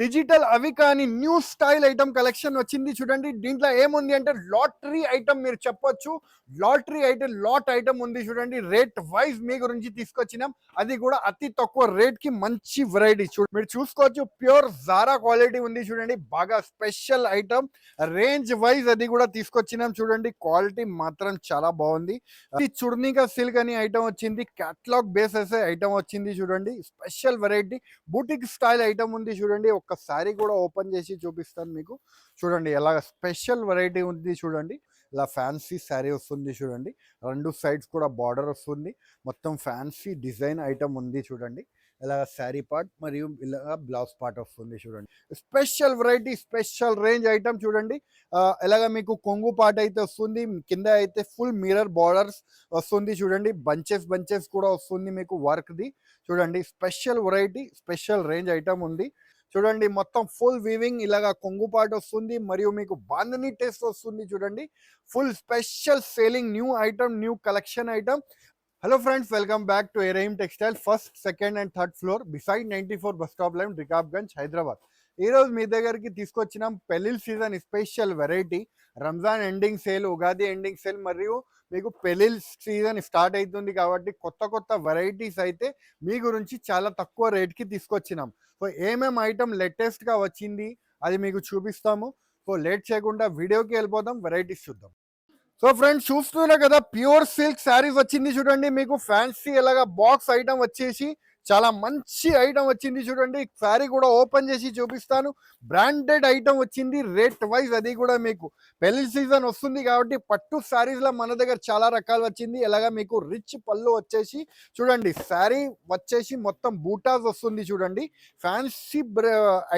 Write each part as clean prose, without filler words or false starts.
Digital అవి కానీ new style item collection వచ్చింది చూడండి. దీంట్లో ఏముంది అంటే లాటరీ ఐటమ్ మీరు చెప్పొచ్చు. లాటరీ ఐటమ్ లాట్ ఐటమ్ ఉంది చూడండి. రేట్ వైజ్ మీ గురించి తీసుకొచ్చినాం. అది కూడా అతి తక్కువ రేట్ కి మంచి వెరైటీ మీరు చూసుకోవచ్చు. ప్యూర్ జారా క్వాలిటీ ఉంది చూడండి. బాగా స్పెషల్ ఐటమ్ రేంజ్ వైజ్ అది కూడా తీసుకొచ్చినాం చూడండి. క్వాలిటీ మాత్రం చాలా బాగుంది. చుర్నికా సిల్క్ అని ఐటమ్ వచ్చింది. క్యాటలాగ్ బేసెస్ ఐటమ్ వచ్చింది చూడండి. Special variety boutique style item ఉంది చూడండి. ఒక్కసారి కూడా ఓపెన్ చేసి చూపిస్తాను మీకు. చూడండి ఎలాగ స్పెషల్ వెరైటీ ఉంది చూడండి. ఇలా ఫ్యాన్సీ శారీ వస్తుంది చూడండి. రెండు సైడ్స్ కూడా బార్డర్ వస్తుంది. మొత్తం ఫ్యాన్సీ డిజైన్ ఐటమ్ ఉంది చూడండి. ఇలాగ శారీ పార్ట్ మరియు ఇలాగ బ్లౌజ్ పార్ట్ వస్తుంది చూడండి. Special variety special range item చూడండి. ఇలాగ మీకు కొంగు పార్ట్ అయితే వస్తుంది. కింద అయితే ఫుల్ మిర్రర్ బార్డర్స్ వస్తుంది చూడండి. బంచెస్ కూడా వస్తుంది మీకు వర్క్ది చూడండి. Special variety special range item ఉంది చూడండి. మొత్తం ఫుల్ వీవింగ్ ఇలాగా కొంగు పార్ట్ వస్తుంది మరియు మీకు బాందని టేస్ట్ వస్తుంది చూడండి. Full special selling new item new collection item. Hello friends, welcome back to Eraim textile. First, second and third floor beside 94 bus stop line, Rikabganj, Hyderabad. ఈరోజు మీ దగ్గరికి తీసుకొచ్చినాం పెళ్లిళ్ళ season special variety. Ramzan ending sale, Ugadi ending sale మరియు మీకు పెళ్లిళ్ళ సీజన్ స్టార్ట్ అవుతుంది కాబట్టి కొత్త వెరైటీస్ అయితే మీ గురించి చాలా తక్కువ రేట్కి తీసుకొచ్చినాం. సో ఏమేమి ఐటమ్ లేటెస్ట్గా వచ్చింది అది మీకు చూపిస్తాము. సో లేట్ చేయకుండా వీడియోకి వెళ్ళిపోదాం, వెరైటీస్ చూద్దాం. సో ఫ్రెండ్స్ చూస్తున్నారు కదా, ప్యూర్ సిల్క్ శారీస్ వచ్చింది చూడండి. మీకు ఫ్యాన్సీ ఎలాగా బాక్స్ ఐటమ్ వచ్చేసి చాలా మంచి ఐటమ్ వచ్చింది చూడండి. శారీ కూడా ఓపెన్ చేసి చూపిస్తాను. బ్రాండెడ్ ఐటమ్ వచ్చింది రేట్ వైజ్. అది కూడా మీకు పెళ్లి సీజన్ వస్తుంది కాబట్టి పట్టు శారీస్లో మన దగ్గర చాలా రకాలు వచ్చింది. ఎలాగా మీకు రిచ్ పళ్ళు వచ్చేసి చూడండి. శారీ వచ్చేసి మొత్తం బూటాస్ వస్తుంది చూడండి. ఫ్యాన్సీ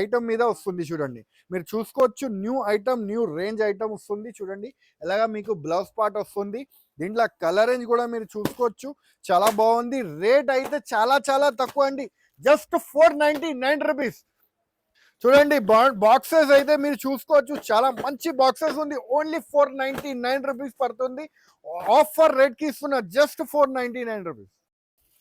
ఐటమ్ మీద వస్తుంది చూడండి. మీరు చూసుకోవచ్చు. New item new range item వస్తుంది చూడండి. ఎలాగా మీకు బ్లౌజ్ పార్ట్ వస్తుంది. దీంట్లో కలర్ రేంజ్ కూడా మీరు చూసుకోవచ్చు. చాలా బాగుంది. రేట్ అయితే చాలా తక్కువ అండి. జస్ట్ 499 రూపీస్ చూడండి. బాక్సెస్ అయితే మీరు చూసుకోవచ్చు. చాలా మంచి బాక్సెస్ ఉంది. ఓన్లీ 499 రూపీస్ పడుతుంది. ఆఫర్ రేట్ కి ఇస్తున్నా. Just 499 rupees.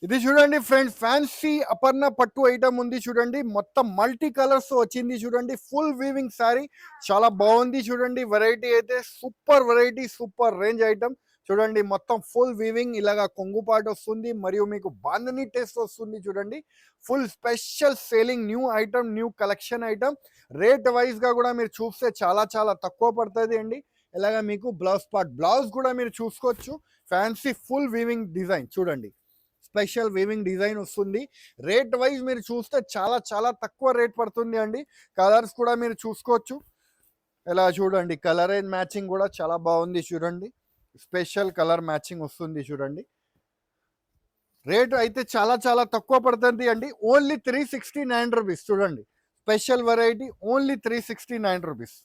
ఇది చూడండి ఫ్రెండ్స్, ఫ్యాన్సీ అపర్ణ పట్టు ఐటమ్ ఉంది చూడండి. మొత్తం మల్టీ కలర్స్ వచ్చింది చూడండి. ఫుల్ వీవింగ్ శారీ చాలా బాగుంది చూడండి. వెరైటీ అయితే super variety, super range item చూడండి. మొత్తం ఫుల్ వీవింగ్ ఇలాగా కొంగు పార్ట్ వస్తుంది మరియు మీకు బాందని టేస్ట్ వస్తుంది చూడండి. Full special selling new item new collection item. Rate wise గా కూడా మీరు చూస్తే చాలా తక్కువ పడుతుంది అండి. ఇలాగా మీకు బ్లౌజ్ పార్ట్, బ్లౌజ్ కూడా మీరు చూసుకోవచ్చు. ఫ్యాన్సీ ఫుల్ వీవింగ్ డిజైన్ చూడండి. స్పెషల్ వీవింగ్ డిజైన్ వస్తుంది. రేట్ వైజ్ మీరు చూస్తే చాలా తక్కువ రేట్ పడుతుంది అండి. కలర్స్ కూడా మీరు చూసుకోవచ్చు. ఇలా చూడండి. కలర్ అండ్ మ్యాచింగ్ కూడా చాలా బాగుంది చూడండి. స్పెషల్ కలర్ మ్యాచింగ్ వస్తుంది చూడండి. రేట్ అయితే చాలా తక్కువ పడుతుంది అండి. ఓన్లీ 369 రూపీస్ చూడండి. స్పెషల్ వెరైటీ ఓన్లీ 369 రూపీస్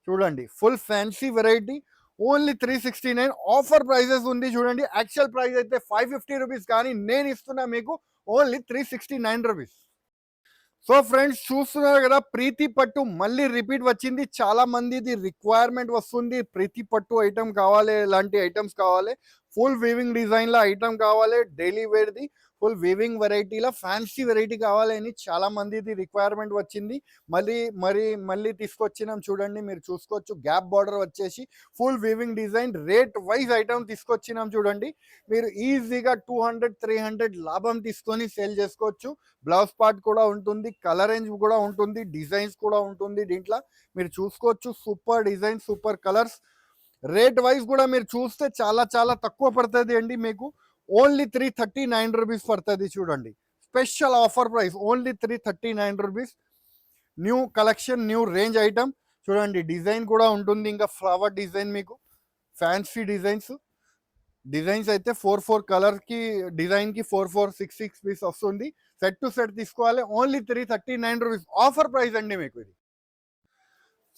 చూడండి. Full fancy variety only 369. Offer prices ఉంది చూడండి. యాక్చువల్ ప్రైస్ అయితే 550 రూపీస్, కానీ నేను ఇస్తున్నా మీకు ఓన్లీ 369 రూపీస్. సో ఫ్రెండ్స్ చూస్తున్నారు కదా, ప్రీతి పట్టు మళ్ళీ రిపీట్ వచ్చింది. చాలా మందిది రిక్వైర్మెంట్ వస్తుంది. ప్రీతి పట్టు ఐటమ్ కావాలి, ఇలాంటి ఐటమ్స్ కావాలి. ఫుల్ వీవింగ్ డిజైన్లో ఐటమ్ కావాలి. డైలీ వేర్ది ఫుల్ వీవింగ్ వెరైటీలో ఫ్యాన్సీ వెరైటీ కావాలని చాలా మందిది రిక్వైర్మెంట్ వచ్చింది. మళ్ళీ తీసుకొచ్చినాం చూడండి. మీరు చూసుకోవచ్చు. గ్యాప్ బార్డర్ వచ్చేసి full weaving design rate wise item తీసుకొచ్చినాం చూడండి. మీరు ఈజీగా 200-300 లాభం తీసుకొని సేల్ చేసుకోవచ్చు. బ్లౌజ్ పార్ట్ కూడా ఉంటుంది, కలర్ రేంజ్ కూడా ఉంటుంది, డిజైన్స్ కూడా ఉంటుంది. దీంట్లో మీరు చూసుకోవచ్చు. Super design, super colours. Rate wise కూడా మీరు చూస్తే చాలా తక్కువ పడుతుంది అండి. మీకు ఓన్లీ 339 రూపీస్ పడుతుంది చూడండి. Special offer price only 339 rupees. New collection new range item చూడండి. డిజైన్ కూడా ఉంటుంది. ఇంకా ఫ్లవర్ డిజైన్, మీకు ఫ్యాన్సీ డిజైన్స్ అయితే 4 కలర్ కి డిజైన్ కి 4 పీస్ వస్తుంది. సెట్ టు సెట్ తీసుకోవాలి. ఓన్లీ 339 రూపీస్ ఆఫర్ ప్రైస్ అండి మీకు ఇది.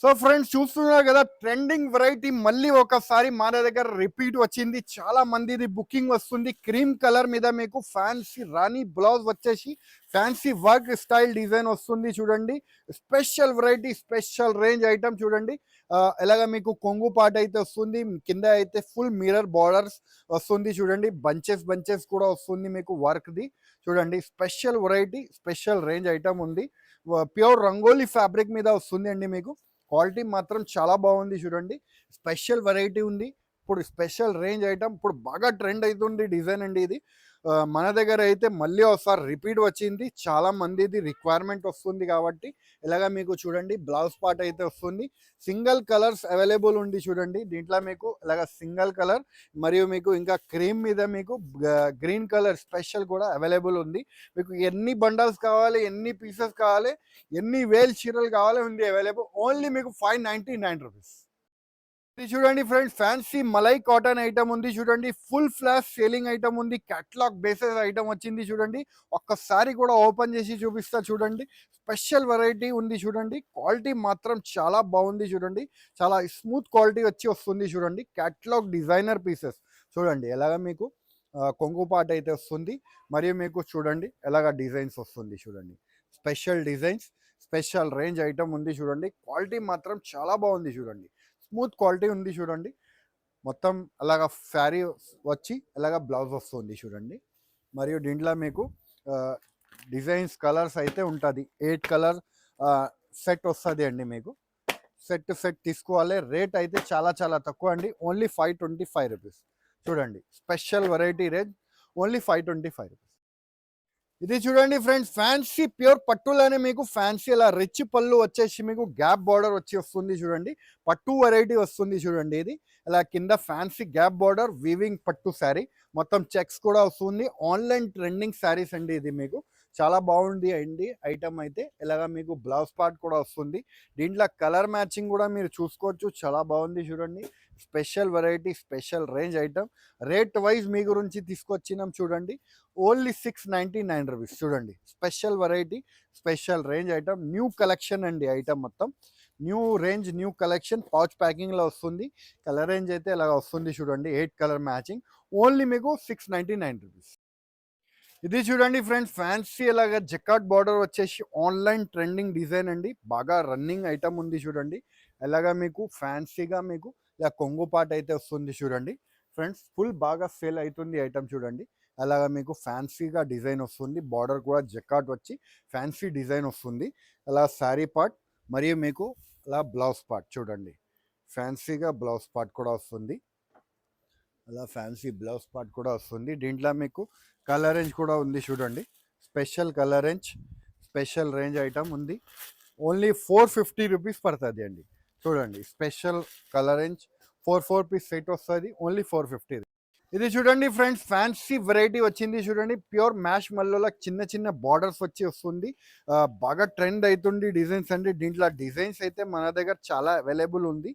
సో ఫ్రెండ్స్ చూస్తున్నారు కదా, ట్రెండింగ్ వెరైటీ మళ్ళీ ఒకసారి మన దగ్గర రిపీట్ వచ్చింది. చాలా మందిది బుకింగ్ వస్తుంది. క్రీమ్ కలర్ మీద మీకు ఫ్యాన్సీ రాణి బ్లౌజ్ వచ్చేసి ఫ్యాన్సీ వర్క్ స్టైల్ డిజైన్ వస్తుంది చూడండి. Special variety special range item చూడండి. ఎలాగ మీకు కొంగు పాట అయితే వస్తుంది. కింద అయితే ఫుల్ మిర్రర్ బార్డర్స్ వస్తుంది చూడండి. బంచెస్ కూడా వస్తుంది మీకు వర్క్ది చూడండి. Special variety special range item ఉంది. ప్యూర్ రంగోలీ ఫ్యాబ్రిక్ మీద వస్తుంది అండి మీకు. క్వాలిటీ మాత్రం చాలా బాగుంది చూడండి. స్పెషల్ వెరైటీ ఉంది. ఇప్పుడు స్పెషల్ రేంజ్ ఐటమ్ ఇప్పుడు బాగా ట్రెండ్ అవుతుంది డిజైన్ అండి ఇది. మన దగ్గర అయితే మళ్ళీ ఒకసారి రిపీట్ వచ్చింది. చాలా మందిది రిక్వైర్మెంట్ వస్తుంది కాబట్టి ఇలాగ మీకు చూడండి బ్లౌజ్ పార్ట్ అయితే వస్తుంది. సింగిల్ కలర్స్ అవైలబుల్ ఉంది చూడండి. దీంట్లో మీకు ఇలాగ సింగిల్ కలర్ మరియు మీకు ఇంకా క్రీమ్ మీద మీకు గ్రీన్ కలర్ స్పెషల్ కూడా అవైలబుల్ ఉంది. మీకు ఎన్ని బండల్స్ కావాలి, ఎన్ని పీసెస్ కావాలి, ఎన్ని వేల్ చీరలు కావాలి ఉంది అవైలబుల్. ఓన్లీ మీకు 599 రూపీస్. ఇది చూడండి friends, fancy malai cotton item ఉంది చూడండి. ఫుల్ ఫ్లాష్ సేలింగ్ ఐటమ్ ఉంది. క్యాట్లాగ్ బేసెస్ ఐటమ్ వచ్చింది చూడండి. ఒక్కసారి కూడా ఓపెన్ చేసి చూపిస్తా చూడండి. స్పెషల్ వెరైటీ ఉంది చూడండి. క్వాలిటీ మాత్రం చాలా బాగుంది చూడండి. చాలా స్మూత్ క్వాలిటీ వచ్చి వస్తుంది చూడండి. క్యాట్లాగ్ డిజైనర్ పీసెస్ చూడండి. ఎలాగ మీకు కొంగు పాట అయితే వస్తుంది. మరియు మీకు చూడండి ఎలాగ డిజైన్స్ వస్తుంది చూడండి. Special designs, special range item ఉంది చూడండి. క్వాలిటీ మాత్రం చాలా బాగుంది చూడండి. స్మూత్ క్వాలిటీ ఉంది చూడండి. మొత్తం అలాగా శారీ వచ్చి అలాగా బ్లౌజ్ వస్తుంది చూడండి. మరియు దీంట్లో మీకు డిజైన్స్ కలర్స్ అయితే ఉంటుంది. 8 కలర్ సెట్ వస్తుంది అండి మీకు. సెట్ తీసుకోవాలి. రేట్ అయితే చాలా చాలా తక్కువ అండి. ఓన్లీ 525 రూపీస్ చూడండి. Special variety range only 525 rupees. ఇది చూడండి ఫ్రెండ్స్, ఫ్యాన్సీ ప్యూర్ పట్టులోనే మీకు ఫ్యాన్సీ అలా రిచ్ పళ్ళు వచ్చేసి మీకు గ్యాప్ బార్డర్ వచ్చి వస్తుంది చూడండి. పట్టు వెరైటీ వస్తుంది చూడండి. ఇది ఇలా కింద ఫ్యాన్సీ గ్యాప్ బార్డర్ వీవింగ్ పట్టు శారీ, మొత్తం చెక్స్ కూడా వస్తుంది. ఆన్లైన్ ట్రెండింగ్ శారీస్ అండి. ఇది మీకు చాలా బాగుంది అండి ఐటమ్ అయితే. ఇలాగా మీకు బ్లౌజ్ పార్ట్ కూడా వస్తుంది. దీంట్లో కలర్ మ్యాచింగ్ కూడా మీరు చూసుకోవచ్చు. చాలా బాగుంది చూడండి. Special variety, special range item. Rate wise మీ గురించి తీసుకొచ్చినాం చూడండి. ఓన్లీ 699 రూపీస్ చూడండి. Special variety, special range item. New collection అండి ఐటమ్ మొత్తం. New range, new collection. Pouch ప్యాకింగ్లో వస్తుంది. కలర్ రేంజ్ అయితే ఇలాగ వస్తుంది చూడండి. 8 కలర్ మ్యాచింగ్. ఓన్లీ మీకు 699 రూపీస్. ఇది చూడండి ఫ్రెండ్స్, ఫ్యాన్సీ అలాగా జకాట్ బార్డర్ వచ్చేసి ఆన్లైన్ ట్రెండింగ్ డిజైన్ అండి. బాగా రన్నింగ్ ఐటమ్ ఉంది చూడండి. అలాగా మీకు ఫ్యాన్సీగా మీకు ఇలా కొంగు పాట అయితే వస్తుంది చూడండి ఫ్రెండ్స్. ఫుల్ బాగా సేల్ అవుతుంది ఐటమ్ చూడండి. అలాగా మీకు ఫ్యాన్సీగా డిజైన్ వస్తుంది. బార్డర్ కూడా జకాట్ వచ్చి ఫ్యాన్సీ డిజైన్ వస్తుంది. అలా శారీ పార్ట్ మరియు మీకు అలా బ్లౌజ్ పార్ట్ చూడండి. ఫ్యాన్సీగా బ్లౌజ్ పార్ట్ కూడా వస్తుంది. అలా ఫ్యాన్సీ బ్లౌజ్ పార్ట్ కూడా వస్తుంది. దీంట్లో మీకు కలర్ రేంజ్ కూడా ఉంది చూడండి. Special colour range, special range item ఉంది. ఓన్లీ 450 రూపీస్ పడుతుంది అండి చూడండి. Special colour range 4 piece set వస్తుంది. ఓన్లీ 450. ఇది చూడండి ఫ్రెండ్స్, ఫ్యాన్సీ వెరైటీ వచ్చింది చూడండి. ప్యూర్ మ్యాష్ మల్లోలా చిన్న చిన్న బార్డర్స్ వచ్చి వస్తుంది. బాగా ట్రెండ్ అవుతుంది డిజైన్స్ అండి. దీంట్లో డిజైన్స్ అయితే మన దగ్గర చాలా అవైలబుల్ ఉంది.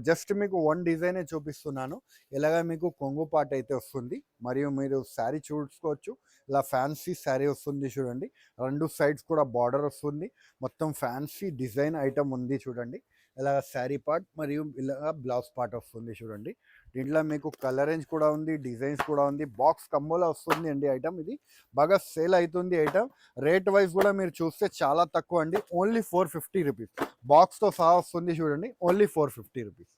జస్ట్ మీకు వన్ డిజైనే చూపిస్తున్నాను. ఇలాగా మీకు కొంగు పాట అయితే వస్తుంది. మరియు మీరు శారీ చూసుకోవచ్చు. ఇలా ఫ్యాన్సీ శారీ వస్తుంది చూడండి. రెండు సైడ్స్ కూడా బార్డర్ వస్తుంది. మొత్తం ఫ్యాన్సీ డిజైన్ ఐటమ్ ఉంది చూడండి. ఇలా శారీ పార్ట్ మరియు ఇలా బ్లౌజ్ పార్ట్ వస్తుంది చూడండి. దీంట్లో మీకు కలర్ రేంజ్ కూడా ఉంది, డిజైన్స్ కూడా ఉంది. బాక్స్ కంబోలో వస్తుంది అండి ఐటమ్. ఇది బాగా సేల్ అవుతుంది ఐటమ్. రేట్ వైజ్ కూడా మీరు చూస్తే చాలా తక్కువ అండి. Only 450 rupees. బాక్స్తో సహా వస్తుంది చూడండి. Only 450 rupees.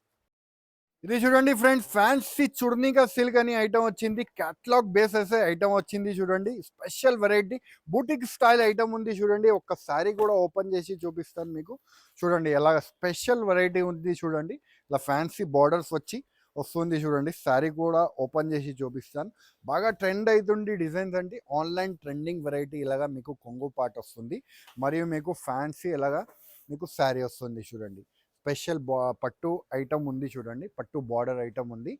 ఇది చూడండి ఫ్రెండ్స్, ఫ్యాన్సీ చుర్నికా సిల్క్ అని ఐటమ్ వచ్చింది. క్యాట్లాగ్ బేసెస్ ఐటమ్ వచ్చింది చూడండి. Special variety boutique style item ఉంది చూడండి. ఒక్కసారి కూడా ఓపెన్ చేసి చూపిస్తాను మీకు చూడండి. ఎలాగ స్పెషల్ వెరైటీ ఉంది చూడండి. ఇలా ఫ్యాన్సీ బార్డర్స్ వచ్చి వస్తుంది చూడండి. శారీ కూడా ఓపెన్ చేసి చూపిస్తాను. బాగా ట్రెండ్ అవుతుంది డిజైన్స్ అంటే. Online trending variety. ఇలాగా మీకు కొంగు పార్ట్ వస్తుంది. మరియు మీకు ఫ్యాన్సీ ఇలాగా మీకు శారీ వస్తుంది చూడండి. స్పెషల్ పట్టు ఐటమ్ ఉంది చూడండి. పట్టు బార్డర్ ఐటమ్ ఉంది.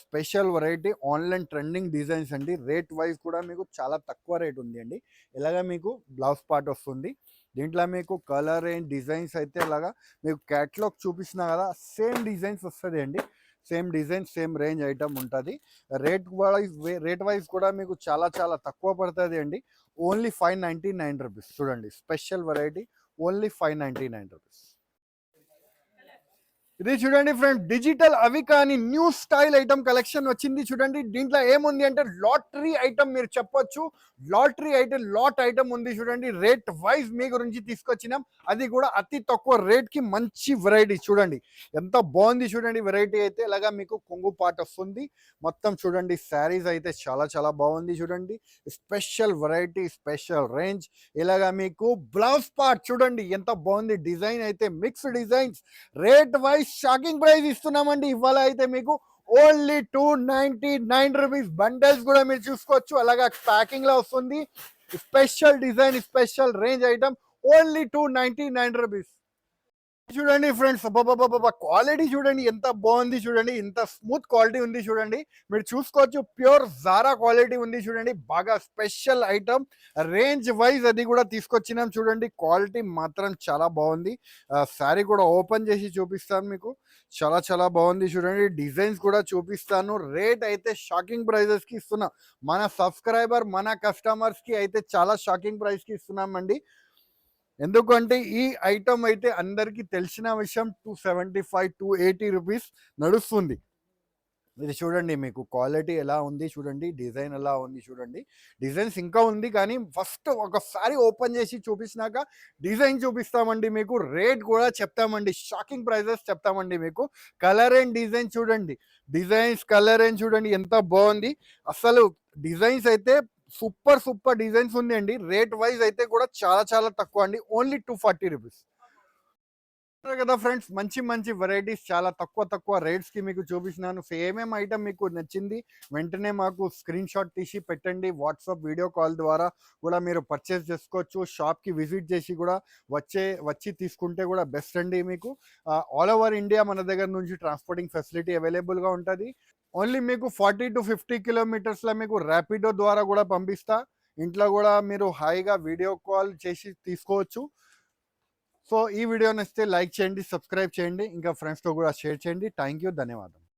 Special variety, online trending designs అండి. రేట్ వైజ్ కూడా మీకు చాలా తక్కువ రేట్ ఉంది అండి. ఇలాగా మీకు బ్లౌజ్ పార్ట్ వస్తుంది. దీంట్లో మీకు కలర్ రేంజ్, డిజైన్స్ అయితే ఇలాగా మీకు క్యాటలాగ్ చూపిస్తున్నా కదా, సేమ్ డిజైన్స్ వస్తుంది అండి. Same design, same range item ఉంటుంది. రేట్ వైజ్ కూడా మీకు చాలా చాలా తక్కువ పడుతుంది అండి. ఓన్లీ 599 రూపీస్ చూడండి. Special variety only 599 rupees. ఇది చూడండి ఫ్రెండ్, డిజిటల్ అవికా అని న్యూ స్టైల్ ఐటమ్ కలెక్షన్ వచ్చింది చూడండి. దీంట్లో ఏముంది అంటే లాటరీ ఐటమ్ మీరు చెప్పొచ్చు. లాటరీ ఐటమ్ లాట్ ఐటమ్ ఉంది చూడండి. రేట్ వైజ్ మీ గురించి తీసుకొచ్చినాం, అది కూడా అతి తక్కువ రేట్ కి మంచి వెరైటీ చూడండి. ఎంత బాగుంది చూడండి వెరైటీ అయితే. ఇలాగా మీకు కొంగు పాట వస్తుంది మొత్తం చూడండి. శారీస్ అయితే చాలా చాలా బాగుంది చూడండి. Special variety, special range. ఇలాగా మీకు బ్లౌజ్ పార్ట్ చూడండి ఎంత బాగుంది. డిజైన్ అయితే mixed designs. Rate wise shocking price ఇస్తున్నామండి ఇవాళ అయితే మీకు ఓన్లీ 299 రూపీస్. బండల్స్ కూడా మీరు చూసుకోవచ్చు, అలాగా ప్యాకింగ్ లో వస్తుంది. Special design, special range item, only 299 rupees. చూడండి ఫ్రెండ్స్, అబ్బబ్బబ్బబ్బా క్వాలిటీ చూడండి ఎంత బాగుంది చూడండి. ఇంత స్మూత్ క్వాలిటీ ఉంది చూడండి. మీరు చూసుకోవచ్చు ప్యూర్ జారా క్వాలిటీ ఉంది చూడండి. బాగా స్పెషల్ ఐటమ్, రేంజ్ వైజ్ అది కూడా తీసుకొచ్చినాం చూడండి. క్వాలిటీ మాత్రం చాలా బాగుంది. శారీ కూడా ఓపెన్ చేసి చూపిస్తాను మీకు. చాలా చాలా బాగుంది చూడండి. డిజైన్స్ కూడా చూపిస్తాను. రేట్ అయితే షాకింగ్ ప్రైజెస్ కి ఇస్తున్నా. మన సబ్స్క్రైబర్, మన కస్టమర్స్ కి అయితే చాలా షాకింగ్ ప్రైస్ కి ఇస్తున్నామండి. ఎందుకంటే ఈ ఐటమ్ అయితే అందరికీ తెలిసిన విషయం. 275 280 రూపీస్ నడుస్తుంది. ఇది చూడండి మీకు క్వాలిటీ ఎలా ఉంది చూడండి, డిజైన్ ఎలా ఉంది చూడండి. డిజైన్స్ ఇంకా ఉంది కానీ ఫస్ట్ ఒకసారి ఓపెన్ చేసి చూపించినాక డిజైన్ చూపిస్తామండి మీకు. రేట్ కూడా చెప్తామండి, షాకింగ్ ప్రైజెస్ చెప్తామండి మీకు. కలర్ అండ్ డిజైన్ చూడండి, డిజైన్స్ కలర్ అండ్ చూడండి ఎంత బాగుంది అసలు. డిజైన్స్ అయితే సూపర్ సూపర్ డిజైన్స్ ఉంది అండి. రేట్ వైజ్ అయితే కూడా చాలా చాలా తక్కువ అండి, ఓన్లీ 240 రూపీస్ కదా ఫ్రెండ్స్. మంచి మంచి వెరైటీస్ చాలా తక్కువ తక్కువ రేట్స్ కి మీకు చూపిస్తున్నాను. ఏమేమి ఐటమ్ మీకు నచ్చింది వెంటనే మాకు స్క్రీన్ షాట్ తీసి పెట్టండి. వాట్సాప్ వీడియో కాల్ ద్వారా కూడా మీరు పర్చేస్ చేసుకోవచ్చు. షాప్ కి విజిట్ చేసి కూడా వచ్చి తీసుకుంటే కూడా బెస్ట్ అండి మీకు. ఆల్ ఓవర్ ఇండియా మన దగ్గర నుంచి ట్రాన్స్పోర్టింగ్ ఫెసిలిటీ అవైలబుల్ గా ఉంటుంది. ఓన్లీ మీకు 40 to 50 కిలోమీటర్స్లో మీకు ర్యాపిడో ద్వారా కూడా పంపిస్తా. ఇంట్లో కూడా మీరు హాయిగా వీడియో కాల్ చేసి తీసుకోవచ్చు. సో ఈ వీడియో నచ్చితే లైక్ చేయండి, సబ్స్క్రైబ్ చేయండి, ఇంకా ఫ్రెండ్స్తో కూడా షేర్ చేయండి. థ్యాంక్ యూ, ధన్యవాదాలు.